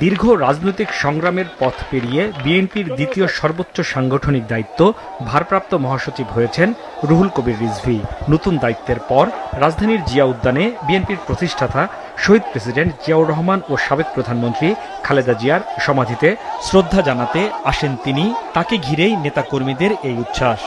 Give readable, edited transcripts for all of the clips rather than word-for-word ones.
দীর্ঘ রাজনৈতিক সংগ্রামের পথ পেরিয়ে বিএনপির দ্বিতীয় সর্বোচ্চ সাংগঠনিক দায়িত্ব ভারপ্রাপ্ত মহাসচিব হয়েছেন রুহুল কবির রিজভী। নতুন দায়িত্বের পর রাজধানীর জিয়া উদ্যানে বিএনপির প্রতিষ্ঠাতা শহীদ প্রেসিডেন্ট জিয়াউর রহমান ও সাবেক প্রধানমন্ত্রী খালেদা জিয়ার সমাধিতে শ্রদ্ধা জানাতে আসেন তিনি। তাকে ঘিরেই নেতাকর্মীদের এই উচ্ছ্বাস।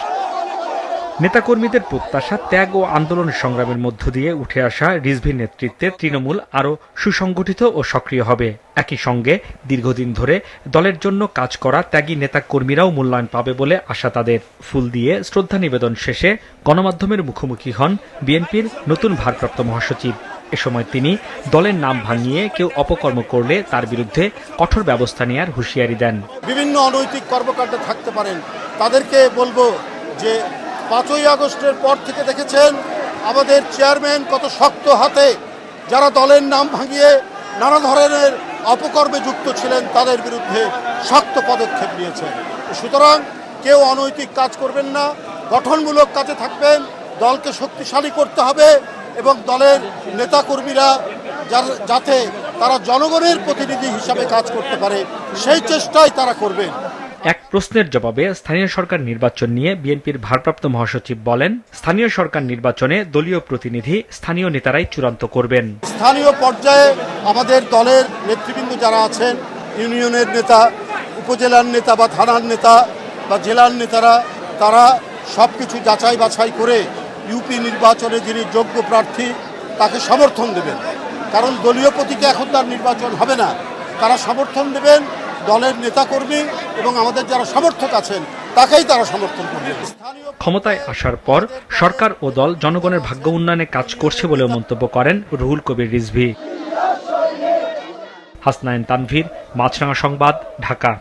নেতাকর্মীদের প্রত্যাশা, ত্যাগ ও আন্দোলন সংগ্রামের মধ্য দিয়ে উঠে আসা রিজভীর নেতৃত্বে তৃণমূল আরও সুসংগঠিত ও সক্রিয় হবে। একই সঙ্গে দীর্ঘদিন ধরে দলের জন্য কাজ করা ত্যাগী নেতাকর্মীরাও মূল্যায়ন পাবে বলে আশা তাদের। ফুল দিয়ে শ্রদ্ধা নিবেদন শেষে গণমাধ্যমের মুখোমুখি হন বিএনপির নতুন ভারপ্রাপ্ত মহাসচিব। এ সময় তিনি দলের নাম ভাঙিয়ে কেউ অপকর্ম করলে তার বিরুদ্ধে কঠোর ব্যবস্থা নেওয়ার হুঁশিয়ারি দেন। বিভিন্ন অনৈতিক কর্মকাণ্ড থাকতে পারেন, তাদেরকে বলবো যে 5ই আগস্টের পর থেকে দেখেছেন আমাদের চেয়ারম্যান কত শক্ত হাতে যারা দলের নাম ভাঙিয়ে নানা ধরনের অপকর্মে যুক্ত ছিলেন তাদের বিরুদ্ধে শক্ত পদক্ষেপ নিয়েছেন। সুতরাং কেউ অনৈতিক কাজ করবেন না, গঠনমূলক কাজে থাকবেন। দলকে শক্তিশালী করতে হবে এবং দলের নেতাকর্মীরা যাতে তারা জনগণের প্রতিনিধি হিসাবে কাজ করতে পারে সেই চেষ্টাই তারা করবেন। এক প্রশ্নের জবাবে স্থানীয় সরকার নির্বাচন নিয়ে বিএনপির ভারপ্রাপ্ত মহাসচিব বলেন, স্থানীয় সরকার নির্বাচনে দলীয় প্রতিনিধি স্থানীয় নেতারাই চূড়ান্ত করবেন। স্থানীয় পর্যায়ে আমাদের দলের নেতৃবৃন্দ যারা আছেন, ইউনিয়নের নেতা, উপজেলার নেতা বা থানার নেতা বা জেলার নেতারা, তারা সবকিছু যাচাই বাছাই করে ইউপি নির্বাচনে যিনি যোগ্য প্রার্থী তাকে সমর্থন দেবেন। কারণ দলীয় প্রতীকে এখন তার নির্বাচন হবে না, তারা সমর্থন দেবেন দলের নেতাকর্মী এবং আমাদের যারা সমর্থক আছেন তাকেই তারা সমর্থন করবেন। ক্ষমতায় আসার পর সরকার ও দল জনগণের ভাগ্য উন্নয়নে কাজ করছে বলেও মন্তব্য করেন রুহুল কবির রিজভী। হাসনাইন তানভীর, মাছরাঙা সংবাদ, ঢাকা।